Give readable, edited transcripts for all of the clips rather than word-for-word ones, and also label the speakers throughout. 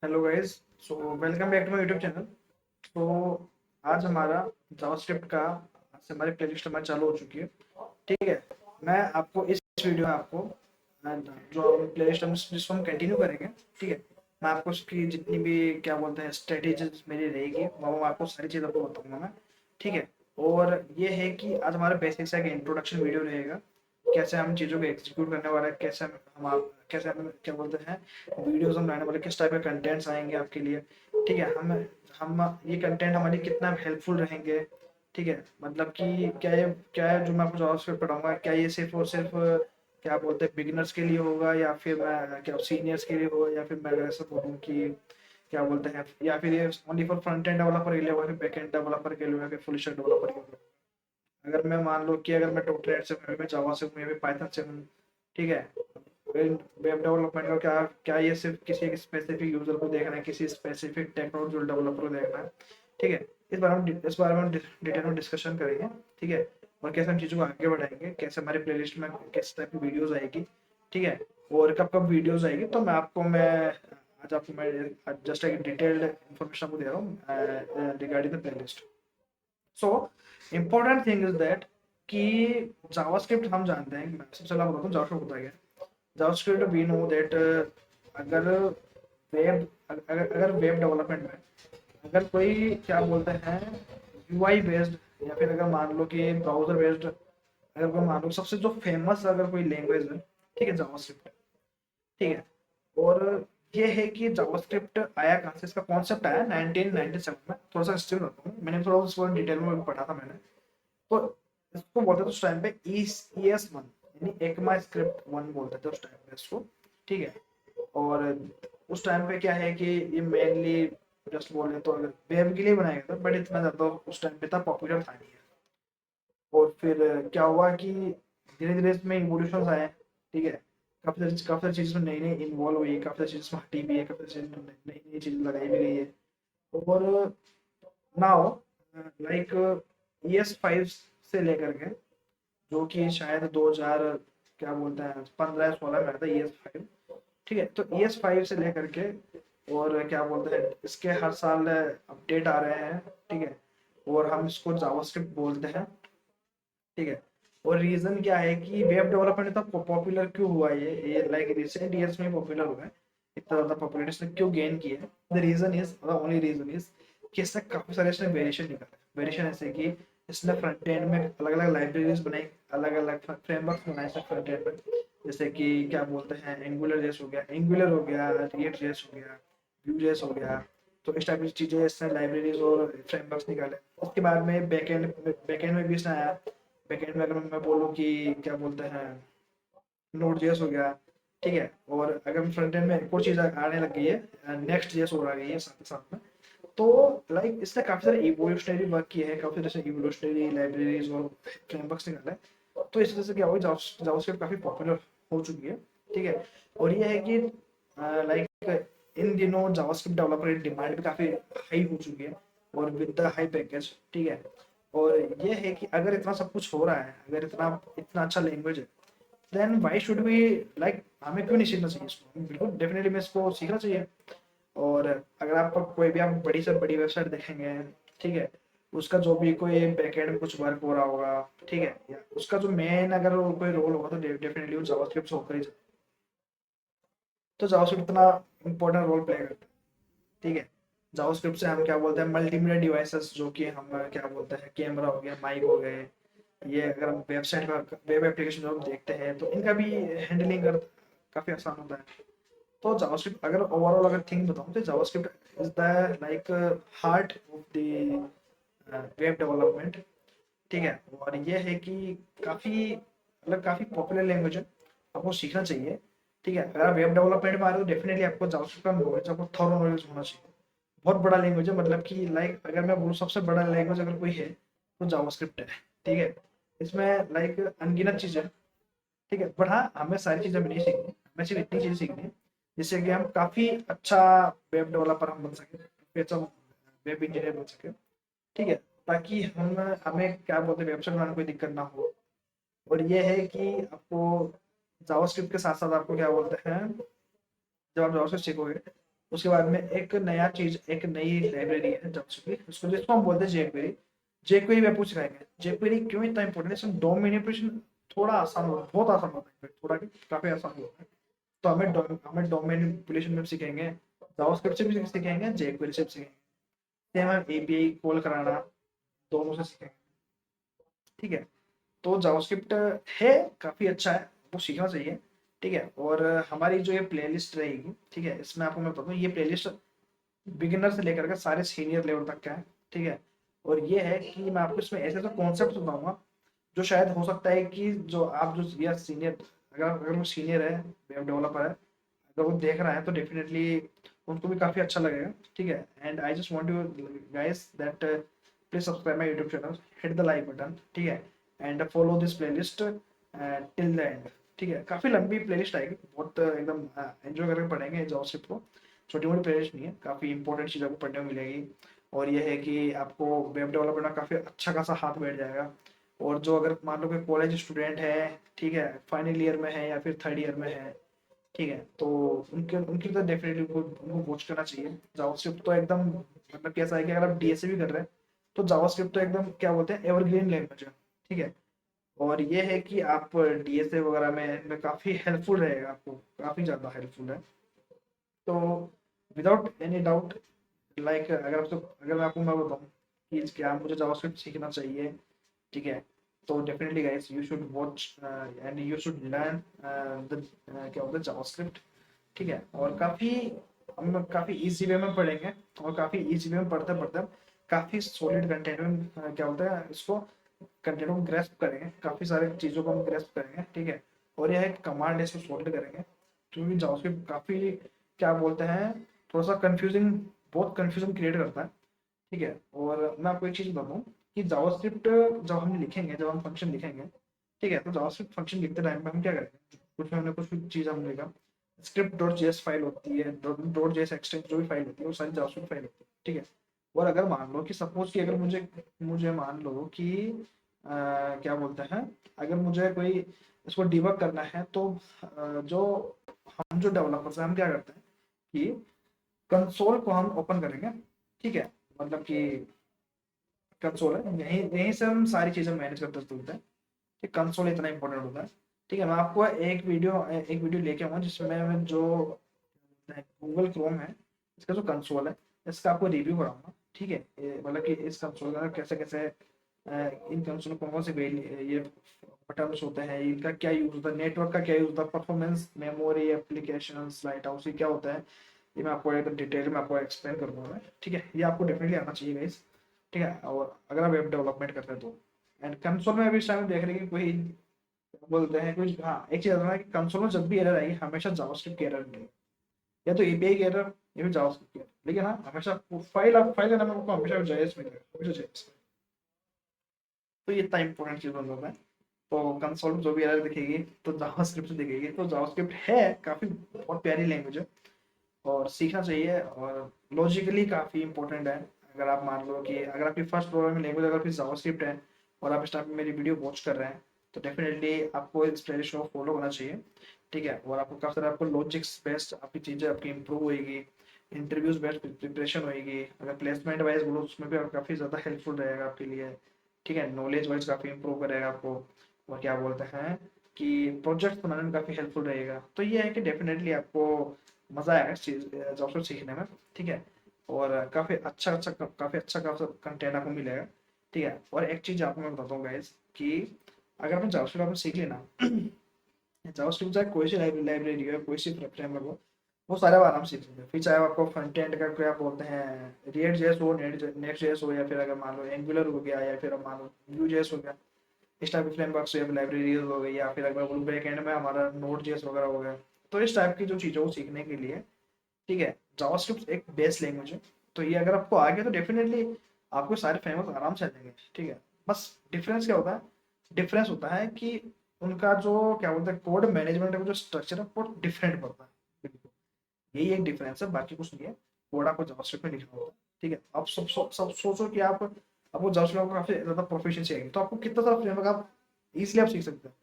Speaker 1: Hello guys. So welcome back to my YouTube channel. तो आज हमारा जावास्क्रिप्ट का आज से हमारी प्लेलिस्ट हमारी चालू हो चुकी है। ठीक है। मैं आपको इस वीडियो में आपको जो प्लेलिस्ट हम जिसको हम कंटिन्यू करेंगे। ठीक है। मैं आपको उसकी जितनी भी क्या बोलते हैं स्ट्रेटेजीज मेरी रहेगी वो आपको सारी चीज़ आपको बताऊंगा मैं। ठीक है। और ये है कि आज हमारा बेसिक सा एक इंट्रोडक्शन वीडियो रहेगा। कैसे हम चीज़ों को एग्जीक्यूट करने वाले हैं, कैसे हम क्या बोलते हैं वीडियोस हम लाने वाले, किस टाइप के कंटेंट्स आएंगे आपके लिए। ठीक है। हम ये कंटेंट हमारी कितना हेल्पफुल रहेंगे। ठीक है। मतलब कि क्या है जो मैं आपको जावास्क्रिप्ट पढ़ाऊंगा, क्या ये सिर्फ और सिर्फ क्या बोलते हैं बिगिनर्स के लिए होगा, या फिर मैं क्या सीनियर्स के लिए होगा, या फिर मैं ऐसा बोलूँ कि क्या बोलते हैं, या फिर ये only for front end developer के लिए होगा, फिर बैक एंड डेवलपर के लिए होगा, फिर फुल स्टैक डेवलपर के लिए। अगर मैं मान लो कि अगर मैं डॉट नेट से हूँ, मैं जावा से हूँ, या फिर पाइथन से हूँ। ठीक है। वेब डेवलपमेंट का क्या क्या ये सिर्फ किसी एक स्पेसिफिक यूजर को देखना है, किसी स्पेसिफिक टेक्नोलॉजी डेवलपर को देखना है। ठीक है। इस बारे में डिटेल में डिस्कशन करेंगे। ठीक है। और कैसे हम चीज़ों को आगे बढ़ाएंगे, कैसे हमारी प्लेलिस्ट में किस टाइप की वीडियोस आएगी। ठीक है। और कब कब वीडियोस आएगी, तो मैं आज आपको मैं जस्ट एक डिटेल्ड इन्फॉर्मेशन आपको दे रहा हूँ regarding the playlist. So important thing is that कि जावास्क्रिप्ट हम जानते हैं कि मैं सबसे पहले बताता हूँ जावास्क्रिप्ट होता है क्या। जावास्क्रिप्ट वी नो दैट अगर अगर वेब डेवलपमेंट में अगर कोई क्या बोलते हैं यूआई बेस्ड, या फिर अगर मान लो कि ब्राउजर बेस्ड, अगर कोई मान लो सबसे जो फेमस अगर कोई लैंग्वेज है, ठीक है, जावास्क्रिप्ट। ठीक है। और ये है कि जावास्क्रिप्ट आया कहाँ से, इसका कॉन्सेप्ट आया 1997 में। थोड़ा सा हिस्ट्री बताता हूँ, मैंने थोड़ा उसको डिटेल में भी पढ़ा था मैंने। तो इसको बोलते थे उस टाइम पे ES1, यानी एकमा स्क्रिप्ट वन बोलते थे उस टाइम पे इसको। ठीक है। और उस टाइम पे क्या है कि ये मेनली जस्ट बोले तो अगर वेब के लिए बनाया गया था, बट इतना ज़्यादा उस टाइम पे था पॉपुलर था नहीं है। और फिर क्या हुआ कि धीरे धीरे इसमें इवोल्यूशन आए। ठीक है। काफ़ी सारी चीज़ में नई नई इन्वॉल्व हुई, काफ़ी सारी चीज़ में हटी भी है, काफ़ी सारी चीज़ में नई नई चीज़ लगाई भी गई है। और नाउ लाइक ES5 से लेकर के, जो कि शायद 2000 क्या बोलते हैं 15-16 में आया था ES5। ठीक है। तो ES5 से लेकर के और क्या बोलते हैं इसके हर साल अपडेट आ रहे हैं। ठीक है। और हम इसको जावास्क्रिप्ट बोलते हैं। ठीक है। और रीजन क्या है कि वेब डेवलपमेंट इतना पॉपुलर क्यों हुआ, ये लाइक रिसेंट ईयर्स में पॉपुलर हुआ है, इतना ज्यादा पॉपुलर इसने क्यों गेन किया है। द ओनली रीजन इज कि इससे काफी सारे इसने वेरिएशन निकाले। वेरिएशन ऐसे कि इसने फ्रंट एंड में अलग अलग लाइब्रेरीज बनाई, अलग अलग फ्रेमवर्क बनाए इसने फ्रंट एंड में। जैसे कि क्या बोलते हैं एंगुलर हो गया, रिएक्ट जेएस हो गया, व्यू जेएस हो गया। तो इस टाइप की चीजें इसने लाइब्रेरीज और फ्रेमवर्क्स निकाले। उसके बाद में बैकएंड में भी इसने आया। बैकएंड में अगर मैं बोलूँ कि क्या बोलते हैं नोड जेएस हो गया। ठीक है। और अगर फ्रंट एंड में एक और चीज़ आने लग गई है, नेक्स्ट जेएस हो रही है साथ साथ में। तो लाइक इसने काफ़ी सारे इवोल्यूशनरी वर्क किए हैं, काफ़ी जैसे इवोल्यूशनरी लाइब्रेरीज और फ्रेमवर्क्स निकाले। तो इस वजह से क्या हुआ, जावास्क्रिप्ट काफ़ी पॉपुलर हो चुकी है। ठीक है। और ये है कि लाइक इन दिनों जावास्क्रिप्ट डेवलपर की डिमांड भी काफ़ी हाई हो चुकी है, और विद द हाई पैकेज। ठीक है। और ये है कि अगर इतना सब कुछ हो रहा है, अगर इतना इतना अच्छा लैंग्वेज है, then why should we like हमें क्यों नहीं सीखना चाहिए इसको, बिल्कुल डेफिनेटली मैं इसको सीखना चाहिए। और अगर आप कोई भी आप बड़ी से बड़ी वेबसाइट देखेंगे, ठीक है, उसका जो भी कोई बैकएंड में कुछ वर्क हो रहा होगा, ठीक है, या उसका जो मेन अगर कोई रोल होगा तो डेफिनेटली वो जावास्क्रिप्ट से होकर ही तो जावास्क्रिप्ट इतना इंपॉर्टेंट रोल प्ले करता है। ठीक है। जावास्क्रिप्ट से हम क्या बोलते हैं मल्टीमीडिया डिवाइसेस, जो कि हम क्या बोलते हैं कैमरा हो गया, माइक हो गए, ये अगर हम वेबसाइट का वेब एप्लीकेशन जो हम देखते हैं तो इनका भी हैंडलिंग कर काफ़ी आसान होता है। तो जावास्क्रिप्ट अगर ओवरऑल अगर थिंग बताऊँ तो JavaScript is the like heart of the web development. ठीक है। और ये है कि काफ़ी मतलब काफ़ी पॉपुलर लैंग्वेज है, आपको सीखना चाहिए। ठीक है। अगर आप वेब डेवलपमेंट में आ रहे हो तो डेफिनेटली आपको जावास्क्रिप्ट का नॉलेज, आपको थॉरो नॉलेज होना चाहिए। बहुत बड़ा लैंग्वेज है, मतलब कि लाइक अगर मैं बोलूँ सबसे बड़ा लैंग्वेज अगर कोई है तो जावास्क्रिप्ट है। ठीक है। इसमें लाइक अनगिनत चीज़ें। ठीक है। बट हाँ, हमें सारी चीज़ें भी नहीं सीखनी, हमें सिर्फ इतनी चीज़ें सीखनी है जिससे कि हम काफ़ी अच्छा वेब डेवलपर हम बन सकें, काफ़ी अच्छा वेब इंजीनियर बन सके। ठीक है। ताकि हम हमें क्या बोलते हैं वेबसाइट बनाने में कोई दिक्कत ना हो। और ये है कि आपको जावास्क्रिप्ट के साथ साथ आपको क्या बोलते हैं, जब आप जावास्क्रिप्ट सीखोगे उसके बाद में एक नया चीज, एक नई लाइब्रेरी है जावास्क्रिप्ट, उसको जिसको हम बोलते हैं जेक्वेरी। जेक्वेरी भी आपको सिखाएंगे। जेक्वेरी क्यों इतना इंपॉर्टेंट है, इसमें डोम मैनिपुलेशन थोड़ा आसान होता है, बहुत आसान होता है, थोड़ा काफी आसान होता है। तो हमें डोम मैनिपुलेशन में भी सीखेंगे, जावास्क्रिप्ट से भी सीखेंगे, जेक्वेरी से भी सीखेंगे। सेम हम एपीआई कॉल कराना, दोनों से सीखेंगे। ठीक है, तो जावास्क्रिप्ट है, काफी अच्छा है, वो सीखना चाहिए। ठीक है, और हमारी जो ये प्लेलिस्ट रहेगी, ठीक है, इसमें आपको मैं बता दूं, ये प्लेलिस्ट बिगिनर से लेकर के सारे सीनियर लेवल तक का है। ठीक है, और ये है कि मैं आपको इसमें ऐसे ऐसे कॉन्सेप्ट बताऊंगा जो शायद हो सकता है कि जो आप जो या सीनियर, अगर अगर वो सीनियर है, वेब डेवलपर है, अगर वो देख रहा है तो डेफिनेटली उनको भी काफी अच्छा लगेगा। ठीक है, and I just want you guys that please subscribe my YouTube channel, hit the like button. ठीक है, and follow this playlist till the end. ठीक है, काफी लंबी प्लेलिस्ट आएगी, बहुत एकदम एंजॉय करके पढ़ेंगे जावास्क्रिप्ट को। छोटी मोटी प्लेलिस्ट नहीं है, काफी इंपॉर्टेंट चीज़ आपको पढ़ने को मिलेगी। और ये है कि आपको वेब डेवलपमेंट में काफी अच्छा खासा हाथ बैठ जाएगा। और जो अगर मान लो कि कॉलेज स्टूडेंट है, ठीक है, फाइनल ईयर में है या फिर थर्ड ईयर में है, ठीक है, तो उनके उनके लिए तो डेफिनेटली उनको वॉच करना चाहिए। जावास्क्रिप्ट तो एकदम मतलब कैसा है कि अगर आप डीएसए भी कर रहे हैं तो जावास्क्रिप्ट तो एकदम क्या बोलते हैं, एवरग्रीन लैंग्वेज है। ठीक है, और ये है कि आप डीएसए वगैरह में काफी हेल्पफुल रहेगा, आपको काफी ज्यादा हेल्पफुल है। तो विदाउट एनी डाउट, लाइक अगर मैं बताऊं कि क्या मुझे जावास्क्रिप्ट सीखना चाहिए, ठीक है, तो definitely guys you should watch and you should learn the क्या बोलते हैं जावास्क्रिप्ट। ठीक है, और हम काफी इजी वे में पढ़ेंगे, और काफी इजी वे में पढ़ते पढ़ते हम काफी सॉलिड कंटेंट में क्या बोलते हैं इसको, कंटेंट को ग्रेस्प करेंगे, काफी सारे चीजों को हम ग्रेस्प करेंगे। ठीक है, और यह है कमांड इसको सॉल्व करेंगे, क्योंकि जावास्क्रिप्ट काफी क्या बोलते हैं, थोड़ा सा कंफ्यूजिंग, बहुत कंफ्यूजन क्रिएट करता है। ठीक है, और मैं आपको एक चीज बताऊँ कि जावास्क्रिप्ट जब हम लिखेंगे, जब हम फंक्शन लिखेंगे, ठीक है, तो जावास्क्रिप्ट फंक्शन लिखते टाइम पे हम क्या करेंगे, कुछ हमने कुछ भी चीज हमने लिखा, स्क्रिप्ट डॉट जेएस फाइल होती है, डॉट जेएस एक्सटेंशन जो भी फाइल होती है वो सारी जावास्क्रिप्ट फाइल होती है। ठीक है, और अगर मान लो कि सपोज कि अगर मुझे मुझे मान लो कि क्या बोलते हैं, अगर मुझे कोई इसको डिबग करना है, तो जो हम जो डेवलपर्स हैं हम क्या करते हैं कि कंसोल को हम ओपन करेंगे। ठीक है, मतलब कि कंसोल है, यहीं यहीं से हम सारी चीजें मैनेज करते होते हैं कि कंसोल इतना इंपॉर्टेंट होता है। ठीक है, मैं आपको एक वीडियो लेके आऊंगा जिसमें मैं जो गूगल क्रोम है, इसका जो कंसोल है, इसका आपको रिव्यू कराऊंगा। ठीक है, मतलब कि इस कंसोल का कैसे कैसे इन कंसोल में कौन कौन से ये बटन्स होते हैं, इनका क्या यूज होता है, नेटवर्क का क्या यूज होता है, performance, memory, application, light house, ये क्या होता है, ये मैं आपको एकदम डिटेल में आपको एक्सप्लेन करूंगा मैं। ठीक है, ये आपको डेफिनेटली आना चाहिए गाइस। ठीक है, और अगर आप वेब डेवलपमेंट करते हैं तो, एंड कंसोल में अभी इस टाइम देख रहे हैं कि कोई बोलते हैं कुछ, हाँ एक चीज है ना कि कंसोल में जब भी एरर आएगी हमेशा जावास्क्रिप्ट की एरर नहीं, या तो एपीआई की एरर या फिर जावास्क्रिप्ट की एरर, लेकिन हाँ हमेशा फाइल है ना, आपको हमेशा जेएस मिलेगा, हमेशा जेएस। तो ये इतना इंपॉर्टेंट चीज बन जाता है। तो कंसोल में जो भी एरर दिखेगी तो जावास्क्रिप्ट से दिखेगी। तो जावास्क्रिप्ट है काफी बहुत प्यारी लैंग्वेज है, और सीखना चाहिए, और लॉजिकली काफ़ी इंपॉर्टेंट है। अगर आप मान लो कि अगर आपकी फर्स्ट प्रोग्रामिंग लैंग्वेज अगर फिर जावास्क्रिप्ट है, और आप इस टाइम मेरी वीडियो वॉच कर रहे हैं, तो डेफिनेटली आपको इस प्लेलिस्ट को फॉलो करना चाहिए। ठीक है, और आपको काफ़ी सारा आपको लॉजिक्स बेस्ड आपकी चीज़ें आपकी इंप्रूव होएगी, इंटरव्यूज बेस्ड प्रिपरेशन होएगी, अगर प्लेसमेंट वाइज बोलो उसमें भी काफ़ी ज़्यादा हेल्पफुल रहेगा आपके लिए। ठीक है, नॉलेज वाइज काफ़ी इंप्रूव करेगा आपको, और क्या बोलते हैं कि प्रोजेक्ट बनाने में काफ़ी हेल्पफुल रहेगा। तो ये है कि डेफिनेटली आपको मजा आएगा इस चीज जॉब सीखने में। ठीक है, और काफी अच्छा कंटेंट आपको मिलेगा। ठीक है, और एक चीज आपको मैं बताता हूँ गाइस कि अगर अपन जावास्क्रिप्ट आपने सीख लेना, जावास्क्रिप्ट चाहे कोई सी लाइब्रेरी हो, कोई सी फ्रेमवर्क हो, वो सारे आप आराम से सीख सकते हैं। फिर चाहे आपको फ्रंट एंड का क्या बोलते हैं रिएक्ट जेएस हो, नेक्स्ट जेएस हो, या फिर अगर मान लो एंगुलर हो गया, या फिर मान लो व्यू जेएस हो गया, इस टाइप के फ्रेमवर्क्स या लाइब्रेरीज हो गई, या फिर अगर बोलूँ बैक एंड में हमारा नोड जेएस वगैरह हो गया, तो इस टाइप की जो चीज़ों को सीखने के लिए, ठीक है, जावास्क्रिप्ट एक बेस लैंग्वेज है। तो ये अगर आपको आ गया तो डेफिनेटली आपको सारे फ्रेमवर्क आराम से आ जाएंगे। ठीक है, बस डिफरेंस क्या होता है, डिफरेंस होता है कि उनका जो क्या बोलते हैं कोड मैनेजमेंट का जो स्ट्रक्चर है वो डिफरेंट पड़ता है। बिल्कुल, यही एक डिफरेंस है, बाकी कुछ नहीं है। कोड आपको जावास्क्रिप्ट में लिखना होगा। ठीक है, अब सब सोचो कि आप आपको जावास्क्रिप्ट में काफी ज्यादा प्रोफिशिएंसी आएगी, तो आपको कितना सारा फ्रेमवर्क आप इजिली आप सीख सकते हैं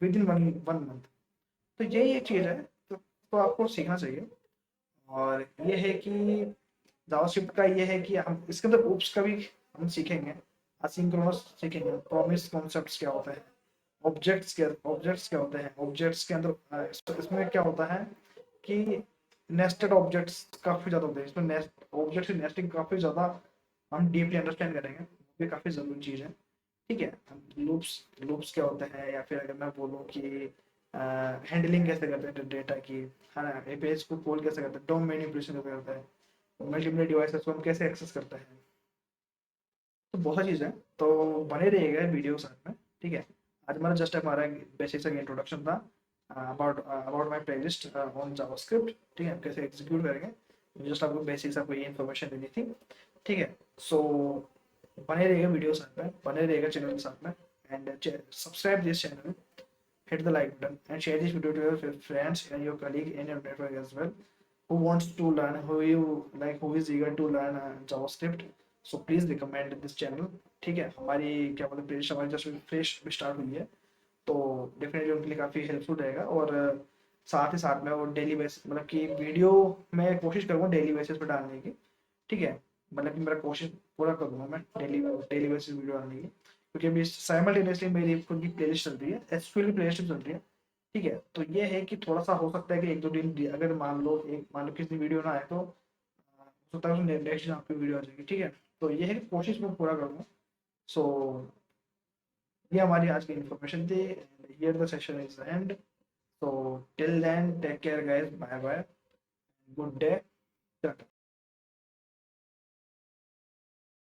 Speaker 1: with in one one month. तो यही एक चीज है, तो आपको सीखना चाहिए। और ये है कि जावास्क्रिप्ट का ये है कि हम इसके अंदर ओप्स का भी हम सीखेंगे, असिंक्रोनस सीखेंगे, प्रॉमिस कॉन्सेप्ट्स क्या होता है, ऑब्जेक्ट्स क्या होते हैं, ऑब्जेक्ट्स के अंदर इसमें क्या होता है कि नेस्टेड ऑब्जेक्ट्स काफी ज्यादा होते हैं इसमें, नेस्ट ऑब्जेक्ट की नेस्टिंग काफी ज्यादा हम डीपली अंडरस्टैंड करेंगे, ये काफी जरूरी चीज है। ठीक है, लूप्स लूप्स क्या होते हैं, या फिर अगर मैं बोलूँ कि हैंडलिंग कैसे करते हैं डेटा की, है ना, एपीआई को कॉल कैसे करते हैं, डोम मैनिपुलेशन कैसे करते हैं, मल्टीमीडिया डिवाइसेस को हम कैसे एक्सेस करते हैं, तो बहुत चीज़ है। तो बने रहिएगा वीडियो साथ में। ठीक है, आज हमारा जस्ट हमारा बेसिक सा इंट्रोडक्शन था about my playlist on JavaScript. ठीक है, कैसे एग्जीक्यूट करेंगे, जस्ट आपको बेसिक सा कोई इन्फॉर्मेशन देनी थी। ठीक है, सो बने रहेगा वीडियो साथ में, बने रहेगा चैनल के साथ में, and subscribe this channel, hit the like button and share this video to your friends and your colleague in your network as well who wants to learn, who is eager to learn JavaScript. So please recommend this channel। ठीक है, हमारी क्या बोलते playlist हमारी just fresh start हुई है, तो definitely उनके लिए काफ़ी हेल्पफुल रहेगा। और साथ ही साथ में वो डेली बेसिस मतलब कि वीडियो मैं कोशिश करूँगा डेली बेसिस पर डालने की। ठीक है, मतलब कि मेरा कोशिश पूरा करूँगा मैं डेली डेली बेसिस वीडियो डालने की, क्योंकि अभी साइमल्टेनियसली मेरी खुद की प्लेलिस्ट चल रही है, एसक्यूएल की प्लेलिस्ट चल रही है। ठीक है, तो ये है कि थोड़ा सा हो सकता है कि एक दो दिन अगर मान लो किसी वीडियो ना आए तो हो सकता है नेक्स्ट दिन आपकी वीडियो आ जाएगी। ठीक है, तो ये है कि कोशिश मैं पूरा करूँगा। सो ये हमारी आज की इन्फॉर्मेशन थी, here the session is and. So till then, take care, guys. Bye bye. Good day.